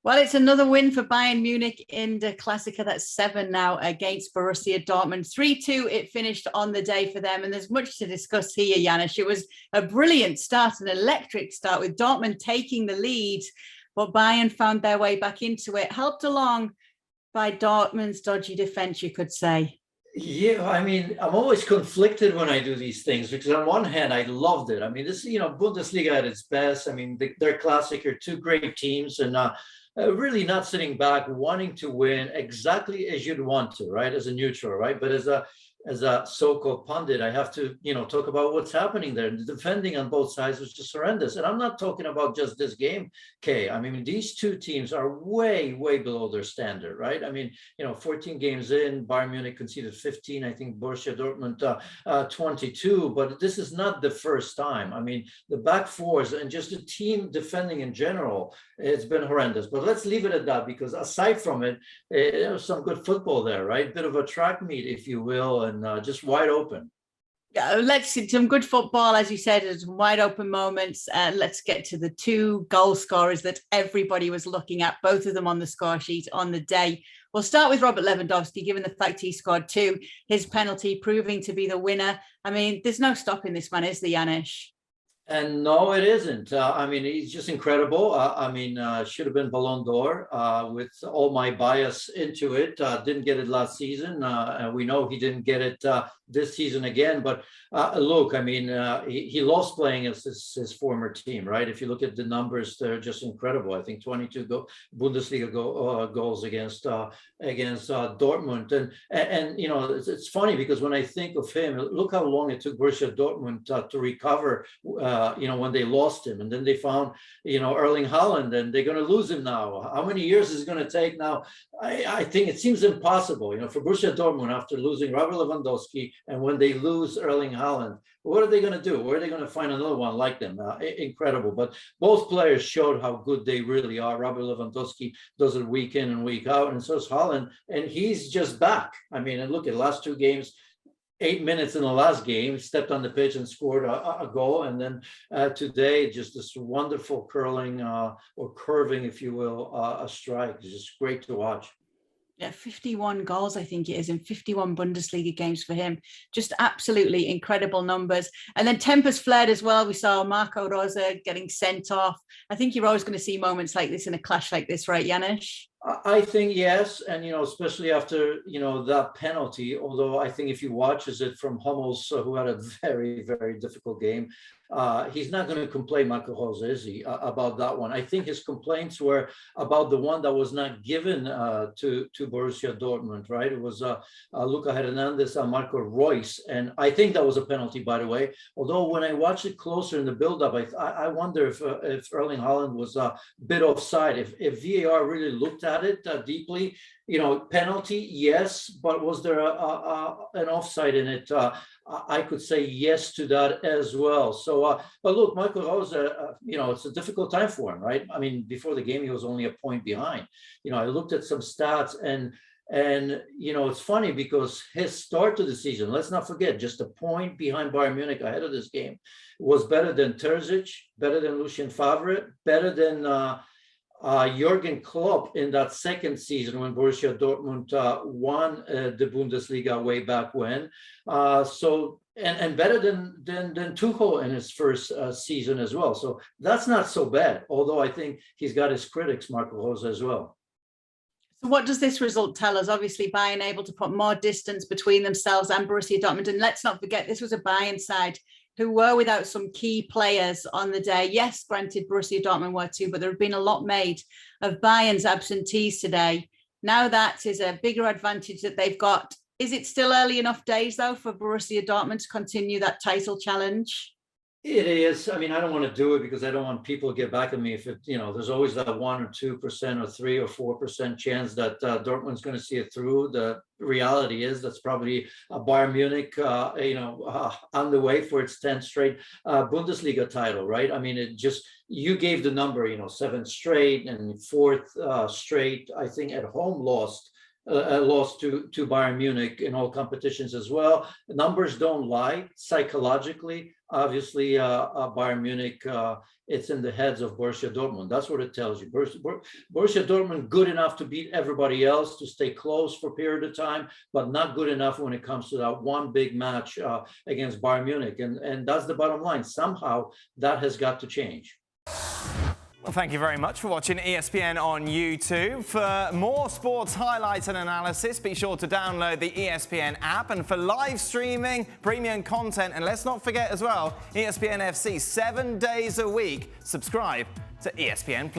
Well, it's another win for Bayern Munich in the Klassiker. That's 7 now against Borussia Dortmund. 3-2 it finished on the day for them. And there's much to discuss here, Janusz. It was a brilliant start, an electric start with Dortmund taking the lead. But Bayern found their way back into it, helped along by Dortmund's dodgy defense, you could say. Yeah, I mean, I'm always conflicted when I do these things because on one hand, I loved it. I mean, this, Bundesliga at its best. I mean, their Klassiker, two great teams, and really not sitting back, wanting to win exactly as you'd want to, right? As a neutral, right? But as a so-called pundit, I have to, talk about what's happening there. The defending on both sides was just horrendous. And I'm not talking about just this game, Kay. I mean, these two teams are way, way below their standard, right? I mean, 14 games in, Bayern Munich conceded 15. I think Borussia Dortmund 22. But this is not the first time. I mean, the back fours and just the team defending in general, it's been horrendous. But let's leave it at that because aside from it, there was some good football there, right? Bit of a track meet, if you will, and just wide open. Yeah, let's see some good football, as you said, some wide open moments. Let's get to the two goal scorers that everybody was looking at, both of them on the score sheet on the day. We'll start with Robert Lewandowski, given the fact he scored two, his penalty proving to be the winner. I mean, there's no stopping this man, is there, Janusz? And no, it isn't. I mean, he's just incredible. Should have been Ballon d'Or with all my bias into it. Didn't get it last season. And we know he didn't get it this season again. But look, I mean, he loves playing as his former team, right? If you look at the numbers, they're just incredible. I think 22 Bundesliga goals against Dortmund. And it's funny because when I think of him, look how long it took Borussia Dortmund to recover. When they lost him, and then they found, Erling Haaland, and they're going to lose him now. How many years is it going to take now? I think it seems impossible, for Borussia Dortmund after losing Robert Lewandowski, and when they lose Erling Haaland, what are they going to do? Where are they going to find another one like them? Incredible. But both players showed how good they really are. Robert Lewandowski does it week in and week out, and so is Haaland, and he's just back. I mean, and look at the last two games. 8 minutes in the last game, stepped on the pitch and scored a goal. And then today, just this wonderful curling or curving, if you will, a strike. It's just great to watch. Yeah, 51 goals, I think it is, in 51 Bundesliga games for him. Just absolutely incredible numbers. And then tempers flared as well. We saw Marco Rose getting sent off. I think you're always going to see moments like this in a clash like this, right, Janusz? I think yes, and especially after that penalty. Although I think if you watch it from Hummels, who had a very, very difficult game, he's not going to complain, Marco Rose, is he, about that one? I think his complaints were about the one that was not given to Borussia Dortmund. Right? It was Luca Hernandez and Marco Reus, and I think that was a penalty, by the way. Although when I watch it closer in the build-up, I wonder if Erling Haaland was a bit offside. If VAR really looked at it deeply, penalty, yes, but was there an offside in it? I could say yes to that as well. So, but look, Michael Rose, it's a difficult time for him, right? I mean, before the game, he was only a point behind. I looked at some stats and it's funny because his start to the season, let's not forget, just a point behind Bayern Munich ahead of this game, was better than Terzic, better than Lucien Favre, better than Jurgen Klopp in that second season when Borussia Dortmund won the Bundesliga way back when. And better than Tuchel in his first season as well. So that's not so bad. Although I think he's got his critics, Marco Rose, as well. So what does this result tell us? Obviously, Bayern able to put more distance between themselves and Borussia Dortmund. And let's not forget, this was a Bayern side who were without some key players on the day. Yes, granted, Borussia Dortmund were too, but there have been a lot made of Bayern's absentees today. Now that is a bigger advantage that they've got. Is it still early enough days, though, for Borussia Dortmund to continue that title challenge? It is. I mean, I don't want to do it because I don't want people to get back at me if there's always that 1 or 2% or 3 or 4% chance that Dortmund's going to see it through. The reality is that's probably Bayern Munich, on the way for its 10th straight Bundesliga title, right? I mean, you gave the number, 7 straight and 4th straight, I think, at home lost lost to Bayern Munich in all competitions as well. Numbers don't lie psychologically. Obviously, Bayern Munich, it's in the heads of Borussia Dortmund. That's what it tells you. Borussia Dortmund good enough to beat everybody else, to stay close for a period of time, but not good enough when it comes to that one big match against Bayern Munich. And that's the bottom line. Somehow that has got to change. Well, thank you very much for watching ESPN on YouTube. For more sports highlights and analysis, be sure to download the ESPN app. And for live streaming, premium content, and let's not forget as well, ESPN FC 7 days a week. Subscribe to ESPN+.